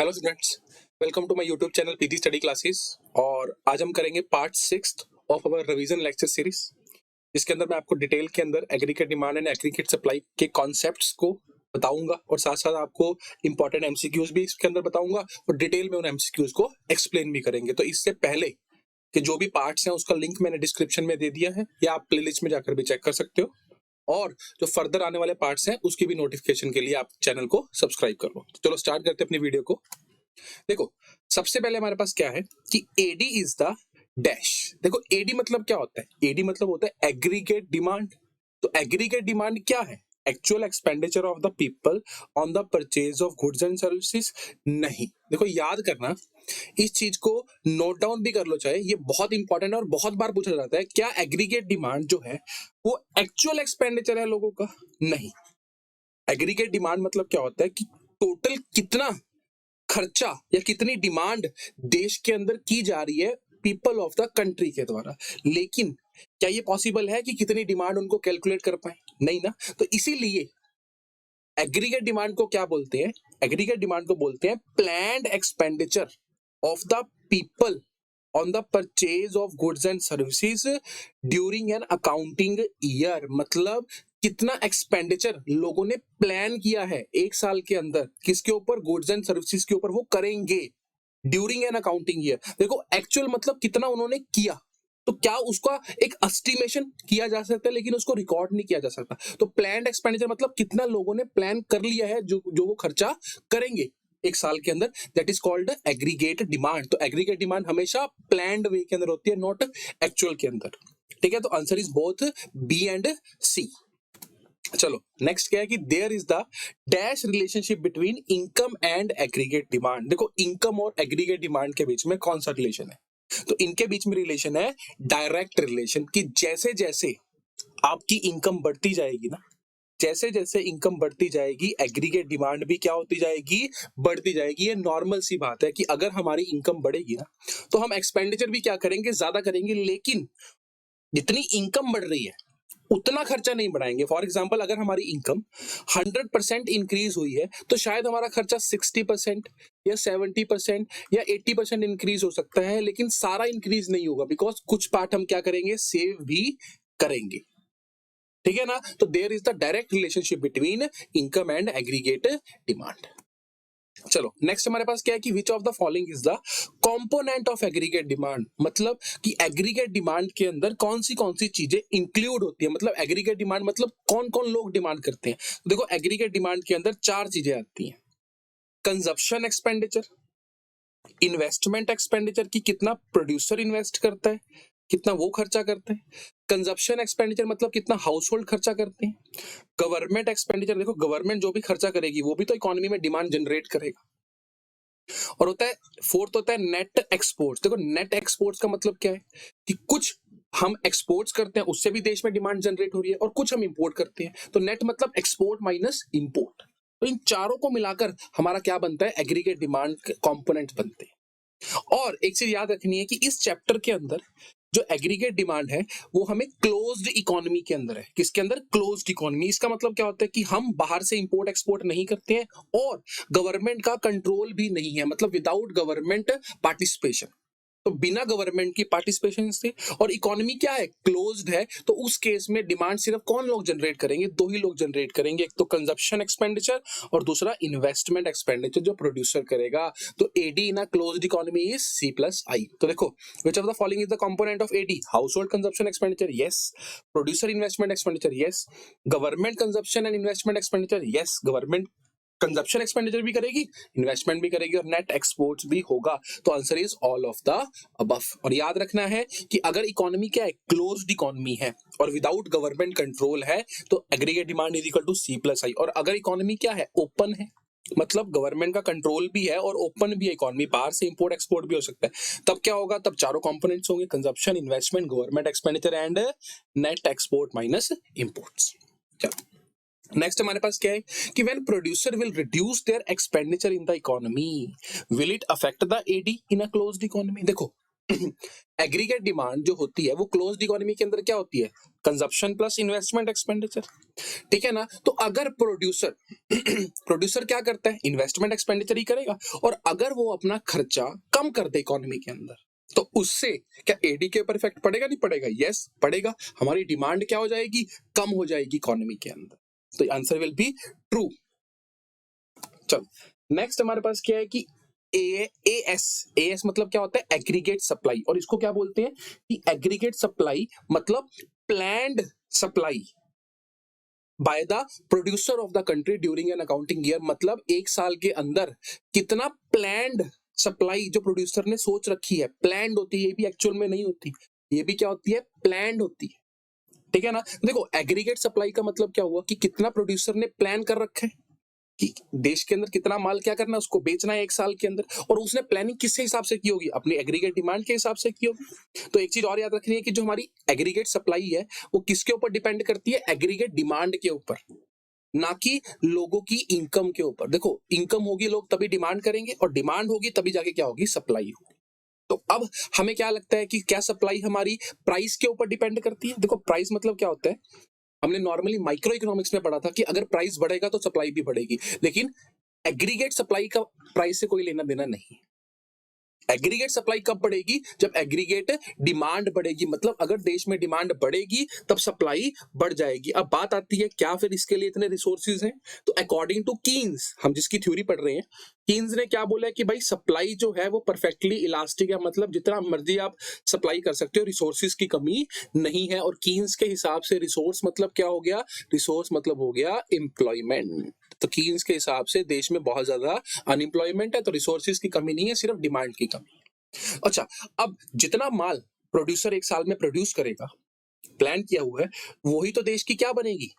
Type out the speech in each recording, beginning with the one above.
Hello students, welcome to my YouTube channel PG study classes. और आज हम करेंगे part 6 of our revision lecture series, जिसके अंदर मैं आपको डिटेल के अंदर aggregate demand and aggregate supply के कॉन्सेप्ट्स को बताऊंगा और साथ साथ आपको इंपॉर्टेंट एमसीक्यूज भी इसके अंदर बताऊंगा और डिटेल में उन एमसीक्यूज को एक्सप्लेन भी करेंगे। तो इससे पहले कि जो भी पार्ट्स हैं उसका लिंक मैंने डिस्क्रिप्शन में दे दिया है, या आप प्लेलिस्ट में जाकर भी चेक कर सकते हो, और जो फर्दर आने वाले पार्ट्स हैं उसकी भी नोटिफिकेशन के लिए आप चैनल को सब्सक्राइब कर लो। चलो स्टार्ट करते हैं अपनी वीडियो को। देखो, सबसे पहले हमारे पास क्या है कि एडी इज द डैश। देखो, एडी मतलब क्या होता है? एडी मतलब होता है एग्रीगेट डिमांड। तो एग्रीगेट डिमांड क्या है? Actual expenditure of the people on the purchase of goods and services नहीं। देखो, याद करना, इस चीज को नोट डाउन भी कर लो, चाहे ये बहुत इंपॉर्टेंट है और बहुत बार पूछा जाता है। क्या एग्रीगेट डिमांड जो है वो एक्चुअल एक्सपेंडिचर है लोगों का? नहीं। एग्रीगेट डिमांड मतलब क्या होता है कि टोटल कितना खर्चा या कितनी डिमांड देश के अंदर की जा रही है पीपल ऑफ द कंट्री के द्वारा। लेकिन क्या ये पॉसिबल है कि कितनी डिमांड उनको कैलकुलेट कर पाए? नहीं ना। तो इसीलिए एग्रीगेट डिमांड को क्या बोलते हैं? एग्रीगेट डिमांड को बोलते हैं planned expenditure of the people on the purchase of goods and services during an accounting year. मतलब कितना एक्सपेंडिचर लोगों ने प्लान किया है एक साल के अंदर, किसके ऊपर? गुड्स एंड सर्विसेज के ऊपर वो करेंगे ड्यूरिंग एन अकाउंटिंग ईयर। देखो, एक्चुअल मतलब कितना उन्होंने किया, तो क्या उसका एक एस्टिमेशन किया जा सकता है, लेकिन उसको रिकॉर्ड नहीं किया जा सकता। तो प्लान्ड एक्सपेंडिचर मतलब कितना लोगों ने प्लान कर लिया है जो वो खर्चा करेंगे एक साल के अंदर, that is called aggregate demand. तो एग्रीगेट डिमांड हमेशा प्लान्ड वे के अंदर होती है, नॉट एक्चुअल के अंदर। ठीक है, तो answer is both B and C. चलो नेक्स्ट क्या है कि there is the dash relationship between income and aggregate demand. देखो, इनकम और एग्रीगेट डिमांड के बीच में कौन सा रिलेशन है? तो इनके बीच में रिलेशन है डायरेक्ट रिलेशन, कि जैसे जैसे आपकी इनकम बढ़ती जाएगी ना, जैसे जैसे इनकम बढ़ती जाएगी एग्रीगेट डिमांड भी क्या होती जाएगी? बढ़ती जाएगी। ये नॉर्मल सी बात है कि अगर हमारी इनकम बढ़ेगी ना तो हम एक्सपेंडिचर भी क्या करेंगे? ज्यादा करेंगे। लेकिन जितनी इनकम बढ़ रही है उतना खर्चा नहीं बढ़ाएंगे। फॉर एग्जाम्पल, अगर हमारी इनकम 100% इंक्रीज हुई है तो शायद हमारा खर्चा 60% या 70% या 80% इंक्रीज हो सकता है, लेकिन सारा इंक्रीज नहीं होगा, बिकॉज कुछ पार्ट हम क्या करेंगे? सेव भी करेंगे। ठीक है ना। तो there is the direct relationship between income and aggregate demand. चलो नेक्स्ट हमारे पास क्या है कि which of the following is the component of aggregate demand. मतलब कि एग्रीगेट डिमांड के अंदर कौन सी चीजें इंक्लूड होती है। मतलब एग्रीगेट डिमांड मतलब कौन कौन लोग डिमांड करते हैं। तो देखो, एग्रीगेट डिमांड के अंदर 4 चीजें आती हैं। कंजप्शन एक्सपेंडिचर, इन्वेस्टमेंट एक्सपेंडिचर की कितना प्रोड्यूसर इन्वेस्ट करता है, कितना वो खर्चा करते हैं। कंजप्शन एक्सपेंडिचर मतलब कितना हाउस होल्ड खर्चा करते हैं। गवर्नमेंट एक्सपेंडिचर, देखो गवर्नमेंट जो भी खर्चा करेगी वो भी तो इकोनॉमी में डिमांड जनरेट करेगा। और होता है फोर्थ, होता है नेट एक्सपोर्ट्स। देखो, नेट एक्सपोर्ट्स का मतलब क्या है कि कुछ हम एक्सपोर्ट्स करते हैं उससे भी देश में डिमांड जनरेट हो रही है, और कुछ हम इंपोर्ट करते हैं। तो नेट मतलब एक्सपोर्ट माइनस इंपोर्ट। तो इन चारों को मिलाकर हमारा क्या बनता है? एग्रीगेट डिमांड कंपोनेंट बनते हैं। और एक चीज याद रखनी है कि इस चैप्टर के अंदर जो एग्रीगेट डिमांड है वो हमें क्लोज्ड इकोनॉमी के अंदर है। किसके अंदर? Closed economy. इसका मतलब क्या होता है कि हम बाहर से इंपोर्ट एक्सपोर्ट नहीं करते हैं और गवर्नमेंट का कंट्रोल भी नहीं है, मतलब विदाउट गवर्नमेंट पार्टिसिपेशन। तो बिना गवर्नमेंट की पार्टिसिपेशन से, और इकोनॉमी क्या है? क्लोज्ड है। तो उस केस में डिमांड सिर्फ कौन लोग जनरेट करेंगे? 2 ही लोग जनरेट करेंगे, एक तो कंजप्शन एक्सपेंडिचर और दूसरा इन्वेस्टमेंट एक्सपेंडिचर जो प्रोड्यूसर करेगा। तो AD in a closed economy is C+I। तो देखो, which of the following is the component of AD? Household consumption expenditure, yes. Producer investment expenditure, yes. Government consumption and investment expenditure, yes. Government consumption expenditure भी करेगी, investment भी करेगी, और net exports भी होगा। तो answer is all of the above. और याद रखना है कि अगर इकोनॉमी क्या है? क्लोज्ड इकोनॉमी है और विदाउट गवर्नमेंट कंट्रोल है, तो aggregate demand is equal to C+I। और अगर इकोनॉमी क्या है? ओपन है, मतलब गवर्नमेंट का कंट्रोल भी है और ओपन भी है इकोनॉमी, बाहर से इंपोर्ट एक्सपोर्ट भी हो सकता है, तब क्या होगा? तब चारों कंपोनेंट्स होंगे, consumption, investment, government expenditure and net export minus imports. चलो नेक्स्ट हमारे पास क्या है कि when producer will reduce their expenditure in the economy, will it affect the AD in a closed economy. देखो, एग्रीगेट डिमांड जो होती है वो क्लोज्ड इकोनॉमी के अंदर क्या होती है, कंजप्शन प्लस इन्वेस्टमेंट एक्सपेंडिचर, ठीक है ना। तो अगर प्रोड्यूसर प्रोड्यूसर क्या करता है, इन्वेस्टमेंट एक्सपेंडिचर ही करेगा, और अगर वो अपना खर्चा कम कर दे इकोनॉमी के अंदर, तो उससे क्या एडी के ऊपर इफेक्ट पड़ेगा, नहीं पड़ेगा, यस पड़ेगा। हमारी डिमांड क्या हो जाएगी, कम हो जाएगी इकोनॉमी के अंदर, तो आंसर विल बी ट्रू। चलो नेक्स्ट हमारे पास क्या है कि एएस मतलब क्या होता है, एग्रीगेट सप्लाई, और इसको क्या बोलते हैं कि एग्रीगेट सप्लाई मतलब planned supply by the producer of the country during an accounting year, मतलब एक साल के अंदर कितना प्लान्ड सप्लाई जो प्रोड्यूसर ने सोच रखी है, प्लान्ड होती है, ये भी एक्चुअल में नहीं होती, ये भी क्या होती है, प्लान्ड होती है, ठीक है ना। देखो एग्रीगेट सप्लाई का मतलब क्या हुआ कि कितना प्रोड्यूसर ने प्लान कर रखा है कि देश के अंदर कितना माल क्या करना है, उसको बेचना है एक साल के अंदर, और उसने प्लानिंग किस हिसाब से की होगी, अपनी एग्रीगेट डिमांड के हिसाब से की होगी। तो एक चीज और याद रखनी है कि जो हमारी एग्रीगेट सप्लाई है वो किसके ऊपर डिपेंड करती है, एग्रीगेट डिमांड के ऊपर, ना कि लोगों की इनकम के ऊपर। देखो इनकम होगी लोग तभी डिमांड करेंगे, और डिमांड होगी तभी जाके क्या होगी, सप्लाई होगी। तो अब हमें क्या लगता है कि क्या सप्लाई हमारी प्राइस के ऊपर डिपेंड करती है। देखो प्राइस मतलब क्या होता है, हमने नॉर्मली माइक्रो इकोनॉमिक्स में पढ़ा था कि अगर प्राइस बढ़ेगा तो सप्लाई भी बढ़ेगी, लेकिन एग्रीगेट सप्लाई का प्राइस से कोई लेना देना नहीं। एग्रीगेट सप्लाई कब बढ़ेगी, जब एग्रीगेट डिमांड बढ़ेगी, मतलब अगर देश में डिमांड बढ़ेगी तब सप्लाई बढ़ जाएगी। अब बात आती है क्या फिर इसके लिए इतने रिसोर्सेज हैं, तो अकॉर्डिंग टू कीन्स, हम जिसकी थ्योरी पढ़ रहे हैं, कीन्स ने क्या बोला है कि भाई सप्लाई जो है वो परफेक्टली इलास्टिक है, मतलब जितना मर्जी आप सप्लाई कर सकते हो, रिसोर्सेज की कमी नहीं है। और कीन्स के हिसाब से रिसोर्स मतलब क्या हो गया, रिसोर्स मतलब हो गया एम्प्लॉयमेंट। तो कीन्स के हिसाब से देश में बहुत ज्यादा अनएम्प्लॉयमेंट है, तो रिसोर्सेज की कमी नहीं है, सिर्फ डिमांड की कमी। अच्छा, अब जितना माल प्रोड्यूसर एक साल में प्रोड्यूस करेगा, प्लान किया हुआ है, वही तो देश की क्या बनेगी,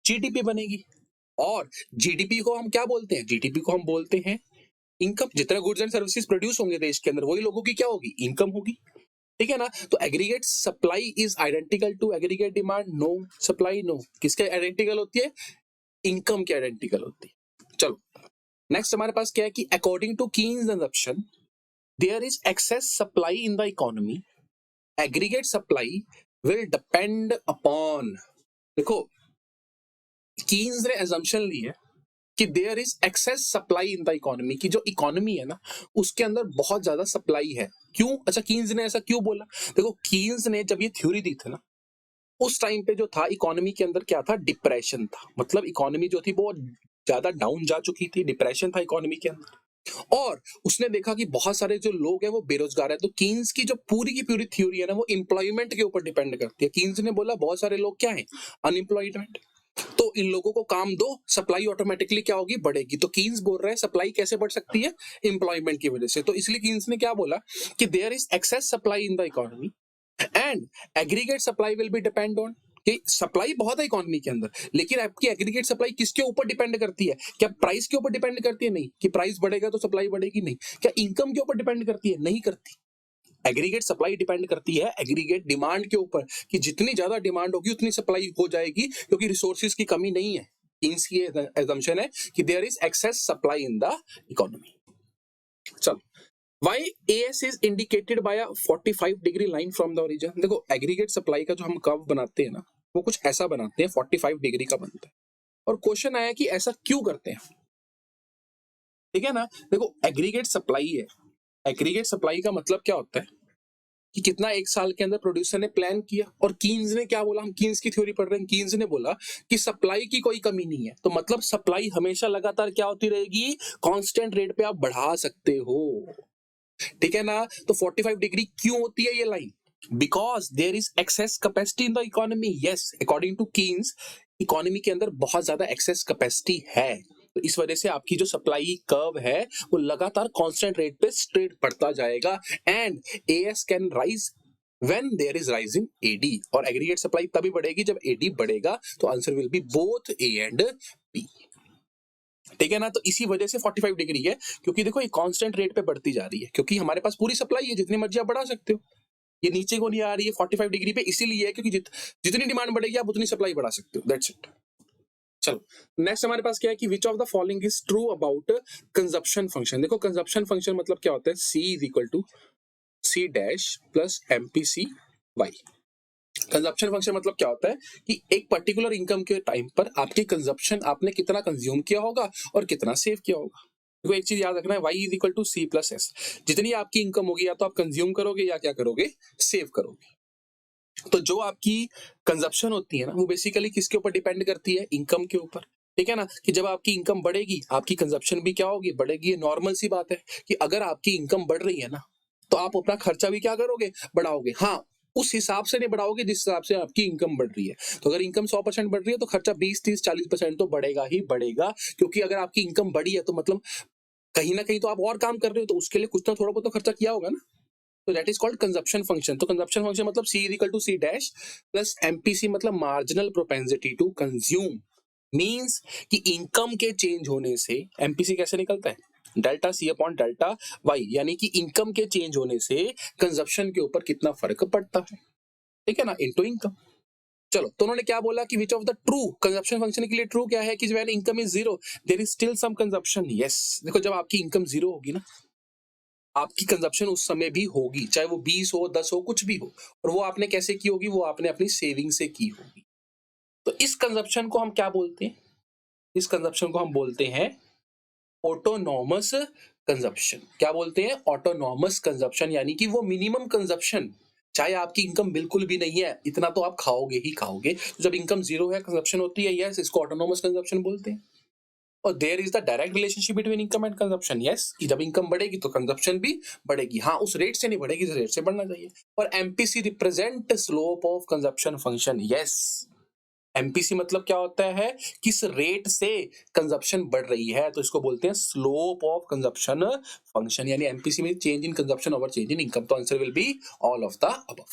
जीडीपी बनेगी। और जीडीपी को हम क्या बोलते हैं, जीडीपी को हम बोलते हैं इनकम। जितना गुड्स एंड सर्विसेज प्रोड्यूस होंगे देश के अंदर, वही लोगों की क्या होगी, इनकम होगी, ठीक है ना। तो aggregate supply is identical to aggregate demand, no supply no, किसके आइडेंटिकल होती है, इनकम की आइडेंटिकल होती है। चलो नेक्स्ट हमारे पास क्या है कि according to Keynes assumption there is excess supply in the economy, aggregate supply will depend upon. देखो कीन्स ने assumption ली है कि there is excess supply in the economy, की जो इकोनॉमी है ना उसके अंदर बहुत ज्यादा सप्लाई है। क्यों, अच्छा कीन्स ने ऐसा क्यों बोला, देखो कीन्स ने जब ये थ्योरी दी थी ना, उस टाइम पे जो था इकोनॉमी के अंदर क्या था, डिप्रेशन था, मतलब इकोनॉमी जो थी वो ज्यादा डाउन जा चुकी थी, डिप्रेशन था इकोनॉमी के अंदर, और उसने देखा कि बहुत सारे जो लोग हैं वो बेरोजगार है। तो कीन्स की जो पूरी की पूरी थ्योरी है ना वो एम्प्लॉयमेंट के ऊपर डिपेंड करती है। कीन्स ने बोला बहुत सारे लोग क्या है, अनएम्प्लॉयमेंट, तो इन लोगों को काम दो, सप्लाई ऑटोमेटिकली क्या होगी, बढ़ेगी। तो कीन्स बोल रहे हैं सप्लाई कैसे बढ़ सकती है, एम्प्लॉयमेंट की वजह से। तो इसलिए कीन्स ने क्या बोला कि there is excess supply in the economy and aggregate supply will be depend on, कि सप्लाई बहुत है इकोनॉमी के अंदर, लेकिन आपकी एग्रीगेट सप्लाई किसके ऊपर डिपेंड करती है, क्या प्राइस के ऊपर डिपेंड करती है, नहीं, कि प्राइस बढ़ेगा तो सप्लाई बढ़ेगी, नहीं, क्या इनकम के ऊपर डिपेंड करती है, नहीं करती। एग्रीगेट सप्लाई डिपेंड करती है एग्रीगेट डिमांड के ऊपर, कि जितनी ज्यादा डिमांड होगी उतनी सप्लाई हो जाएगी, क्योंकि रिसोर्सेज की कमी नहीं है। कीन्स की assumption है कि there is excess supply in the economy. चलो Why AS is indicated by a 45 degree line from the origin? देखो एग्रीगेट सप्लाई का जो हम कर्व बनाते हैं ना वो कुछ ऐसा बनाते हैं, 45 डिग्री का बनता है। और क्वेश्चन आया कि ऐसा क्यों करते हैं, ठीक है ना। देखो एग्रीगेट सप्लाई है, एग्रीगेट सप्लाई का मतलब क्या होता है कि कितना एक साल के अंदर प्रोड्यूसर ने प्लान किया, और कीन्स ने क्या बोला, हम कीन्स की थ्योरी पढ़ रहे हैं, कीन्स ने बोला कि सप्लाई की कोई कमी नहीं है, तो मतलब सप्लाई हमेशा लगातार क्या होती रहेगी, कांस्टेंट रेट पे आप बढ़ा सकते हो, ठीक है ना। तो 45 डिग्री क्यों होती है ये line, because there is excess capacity in the economy. Yes, according to Keynes economy के अंदर बहुत ज्यादा एक्सेस कैपेसिटी है, तो इस वजह से आपकी जो सप्लाई कर्व है वो लगातार कांस्टेंट रेट पे स्ट्रेट बढ़ता जाएगा, and AS can rise when there is rise in AD, और एग्रीगेट सप्लाई तभी बढ़ेगी जब एडी बढ़ेगा। तो answer will be both A and B, ठीक है ना। तो इसी वजह से 45 डिग्री है, क्योंकि देखो ये कांस्टेंट रेट पे बढ़ती जा रही है, क्योंकि हमारे पास पूरी सप्लाई है, जितनी मर्जी आप बढ़ा सकते हो, ये नीचे को नहीं आ रही है 45 डिग्री पे, इसीलिए है क्योंकि जितनी डिमांड बढ़ेगी आप उतनी सप्लाई बढ़ा सकते हो, दैट्स इट। चलो नेक्स्ट हमारे पास क्या है कि which of the following is true about consumption function. देखो कंजप्शन फंक्शन मतलब क्या होता है, C C dash plus MPC Y. Consumption function मतलब क्या होता है कि एक पर्टिकुलर इनकम के टाइम पर आपकी कंजप्शन आपने कितना कंज्यूम किया होगा और कितना सेव किया होगा। देखो एक चीज याद रखना है, y is equal to C plus S. जितनी आपकी इनकम होगी या तो आप कंज्यूम करोगे या क्या करोगे, सेव करोगे। तो जो आपकी कंजप्शन होती है ना, वो बेसिकली किसके ऊपर डिपेंड करती है, इनकम के ऊपर। ठीक है ना, कि जब आपकी इनकम बढ़ेगी आपकी कंजप्शन भी क्या होगी, बढ़ेगी। ये नॉर्मल सी बात है कि अगर आपकी इनकम बढ़ रही है ना, तो आप अपना खर्चा भी क्या करोगे, बढ़ाओगे। हाँ, उस हिसाब से नहीं बढ़ाओगे जिस हिसाब से आपकी इनकम बढ़ रही है। तो अगर इनकम 100% बढ़ रही है तो खर्चा 20, 30, 40% तो बढ़ेगा ही बढ़ेगा, क्योंकि अगर आपकी इनकम बढ़ी है तो मतलब कहीं ना कहीं तो आप और काम कर रहे हो, तो उसके लिए कुछ ना थोड़ा बहुत तो खर्चा किया होगा ना। तो that is called consumption function. तो कंजप्शन फंक्शन मतलब C is equal to C dash plus MPC, मतलब marginal propensity to consume. Means कि इनकम के चेंज होने से एमपीसी कैसे निकलता है, delta C upon delta Y, यानी कि इनकम के चेंज होने से कंजप्शन के ऊपर कितना फर्क पड़ता है। ठीक है ना, इनटू इनकम। चलो, तो उन्होंने क्या बोला कि which of the true consumption function के लिए ट्रू क्या है कि when income is zero there is still some consumption. Yes, देखो जब आपकी इनकम जीरो होगी ना, आपकी कंजप्शन उस समय भी होगी, चाहे वो 20 हो, 10 हो, कुछ भी हो। और वो आपने कैसे की होगी, वो आपने अपनी सेविंग से की होगी। तो इस कंजप्शन को हम क्या बोलते हैं, इस कंजप्शन को हम बोलते हैं ऑटोनॉमस कंजप्शन। क्या बोलते हैं, ऑटोनॉमस कंजप्शन, यानी कि वो मिनिमम कंजप्शन। चाहे आपकी इनकम बिल्कुल भी नहीं है, इतना तो आप खाओगे ही खाओगे। तो जब इनकम जीरो है, कंजप्शन होती है, यस, इसको ऑटोनॉमस कंजप्शन बोलते हैं। और there is the direct relationship between income and consumption. Yes, कि जब इनकम बढ़ेगी तो कंजप्शन भी बढ़ेगी। हाँ, उस रेट से नहीं बढ़ेगी जिस रेट से बढ़ना चाहिए। और MPC represent slope of consumption function. Yes, MPC मतलब क्या होता है, किस रेट से कंजप्शन बढ़ रही है, तो इसको बोलते हैं स्लोप ऑफ कंजप्शन फंक्शन। यानी एमपीसी में change in consumption over change in income. तो answer will be all of the above.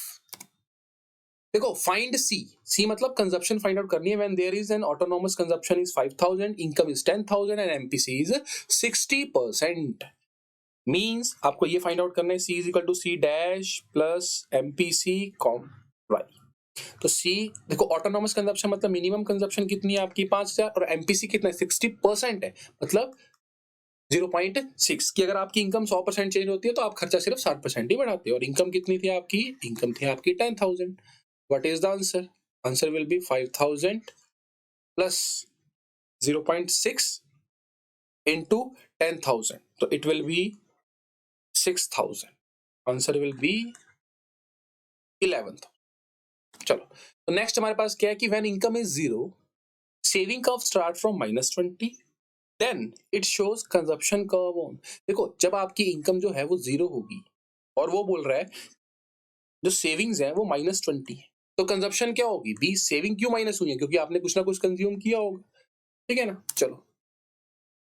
देखो, फाइंड सी, सी मतलब कंजप्शन फाइंड आउट करनी है when there is an autonomous consumption is 5000, income is 10,000 and MPC is 60%। Means आपको ये find out करना है, C is equal to C dash plus MPC com Y. तो सी, देखो autonomous consumption मतलब मिनिमम कंजप्शन कितनी है आपकी 5000, और एमपीसी कितना है, 60% है, मतलब 0.6। की अगर आपकी इनकम 100% चेंज होती है तो आप खर्चा सिर्फ 60% ही बढ़ाते हो। और इनकम कितनी थी आपकी, इनकम थी आपकी 10,000। What is the answer, answer will be 5000 plus 0.6 into 10,000, तो it will be 6,000। Answer will be 11,000। चलो, तो नेक्स्ट हमारे पास क्या है कि when income is zero, saving curve start from -20, then it shows consumption curve on. देखो, जब आपकी इनकम जो है वो जीरो होगी और वो बोल रहा है जो सेविंग्स है वो -20 है, तो कंजप्शन क्या होगी, बी सेविंग क्यों माइनस हुई है, क्योंकि आपने कुछ ना कुछ कंज्यूम किया होगा। ठीक है ना। चलो,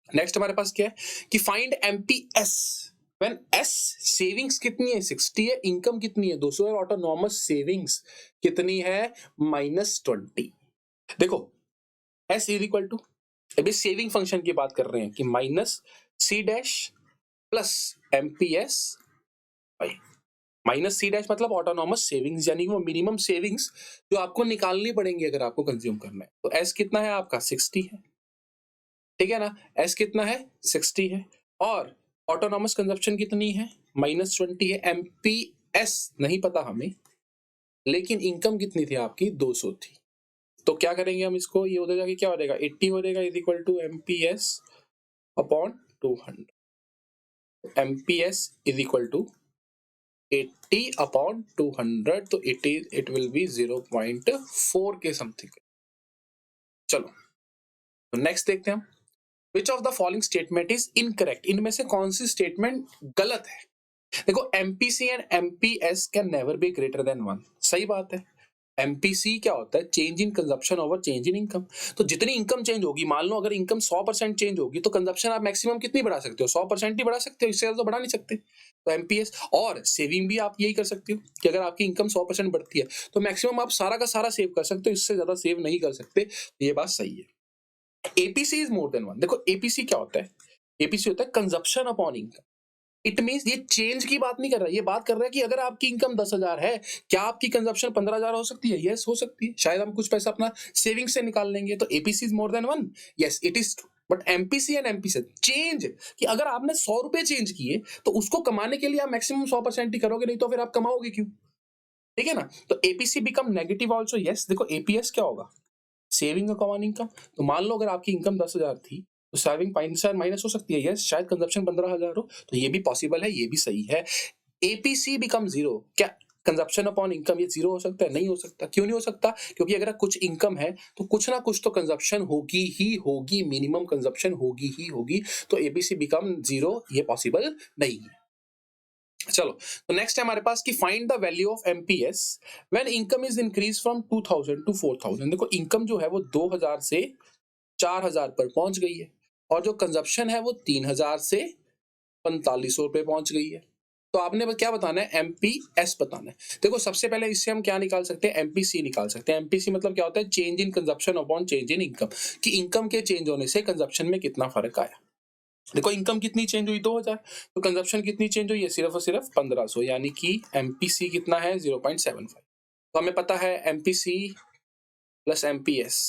नेक्स्ट हमारे पास क्या है कि find MPS when S savings कितनी है, 60 है, इनकम कितनी है 200 है, ऑटोनॉमस सेविंग्स कितनी है, -20। देखो, एस इज इक्वल टू, अभी सेविंग फंक्शन की बात कर रहे हैं कि minus C dash plus MPS by minus C dash मतलब ऑटोनॉमस सेविंग्स, यानी वो मिनिमम सेविंग्स जो आपको निकालनी पड़ेंगी अगर आपको कंज्यूम करना है। तो एस कितना है आपका, 60 है। ठीक है ना, एस कितना है, 60 है। और ऑटोनॉमस कंजप्शन कितनी है, -20 है। एमपीएस नहीं पता हमें, लेकिन इनकम कितनी थी आपकी, 200 थी। तो क्या करेंगे हम इसको, ये हो जाएगा, क्या हो जाएगा, 80 हो जाएगा, is equal to MPS upon 200। MPS is equal to 80 upon 200, तो इट विल बी 0.4 के समथिंग। चलो, तो नेक्स्ट देखते हैं हम, विच of the following statement is incorrect. इनमें से कौन सी स्टेटमेंट गलत है। देखो, MPC and MPS can never be greater than 1। सही बात है। एमपीसी क्या होता है, change in consumption over change in income. तो जितनी इनकम चेंज होगी, मान लो अगर इनकम 100% चेंज होगी तो कंजप्शन आप मैक्सिमम कितनी बढ़ा सकते हो, 100% ही बढ़ा सकते हो, इससे ज्यादा तो बढ़ा नहीं सकते। तो एमपीएस और सेविंग भी आप यही कर सकते हो कि अगर आपकी इनकम 100% बढ़ती है तो मैक्सिमम आप सारा का सारा सेव कर सकते हो, इससे ज्यादा सेव नहीं कर सकते। ये बात सही है। APC is more than 1। देखो, एपीसी क्या होता है, एपीसी होता है consumption upon income. It means ये चेंज की बात नहीं कर रहा है, ये बात कर रहा है कि अगर आपकी इनकम 10,000 है, क्या आपकी कंजप्शन 15,000 हो सकती है, यस हो सकती है। शायद हम कुछ पैसा अपना सेविंग से निकाल लेंगे। तो APC is more than 1, yes it is true. But MPC and MPC change, कि अगर आपने 100 रुपए चेंज किए तो उसको कमाने के लिए आप मैक्सिमम 100% ही करोगे, नहीं तो फिर आप कमाओगे क्यों? ठीक है ना? तो APC become negative also. Yes, देखो एपीएस क्या होगा, सेविंग कॉमन इनकम। तो मान लो अगर आपकी इनकम 10,000 थी तो सेविंग 5,000 माइनस हो सकती है। यस, शायद कंजप्शन 15,000 हो, तो ये भी पॉसिबल है, ये भी सही है। एपीसी बिकम जीरो, क्या कंजप्शन अपॉन इनकम ये जीरो हो सकता है? नहीं हो सकता। क्यों नहीं हो सकता? क्योंकि अगर कुछ इनकम है तो कुछ ना कुछ तो कंजप्शन होगी ही होगी, मिनिमम कंजप्शन होगी ही होगी। तो एपीसी बिकम जीरो ये पॉसिबल नहीं है। चलो, तो नेक्स्ट है हमारे पास कि find the value of MPS when income is increase from 2000 to 4000। देखो इनकम जो है वो 2000 से 4000 पर पहुंच गई है और जो कंजप्शन है वो 3000 से 4500 पे पहुंच गई है। तो आपने क्या बताना है? एमपीएस बताना है। देखो सबसे पहले इससे हम क्या निकाल सकते हैं? एमपीसी निकाल सकते हैं। एमपीसी मतलब क्या होता है? Change in consumption upon change in income, कि इनकम के चेंज होने से कंजप्शन में कितना फर्क आया। देखो इनकम कितनी चेंज हुई? 2000। तो कंजप्शन कितनी चेंज हुई है? सिर्फ और सिर्फ 1500, यानी कि एमपीसी कितना है? 0.75। तो हमें पता है MPC plus MPS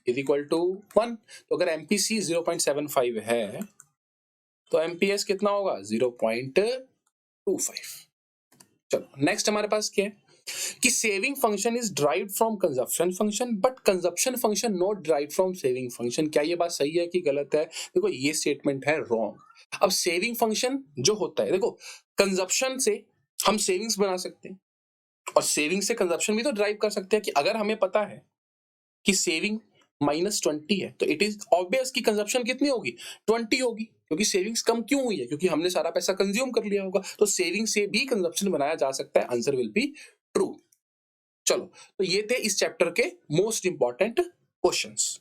is equal to 1। तो अगर एमपीसी 0.75 है तो एमपीएस कितना होगा? 0.25। चलो नेक्स्ट हमारे पास क्या है कि saving function is derived from consumption function but consumption function not derived from saving function. क्या ये बात सही है कि गलत है? देखो ये स्टेटमेंट है रॉन्ग। अब सेविंग फंक्शन जो होता है, देखो कंजप्शन से हम सेविंग्स बना सकते हैं और सेविंग से कंजप्शन भी तो ड्राइव कर सकते हैं। कि अगर हमें पता है कि सेविंग -20 है तो इट इज ऑब्वियस कि कंजप्शन कितनी होगी? 20 होगी, क्योंकि सेविंग्स कम क्यों हुई है? क्योंकि हमने सारा पैसा कंज्यूम कर लिया होगा। तो सेविंग से भी कंजप्शन बनाया जा सकता है। Answer will be true. चलो, तो ये थे इस चैप्टर के मोस्ट इंपॉर्टेंट क्वेश्चंस।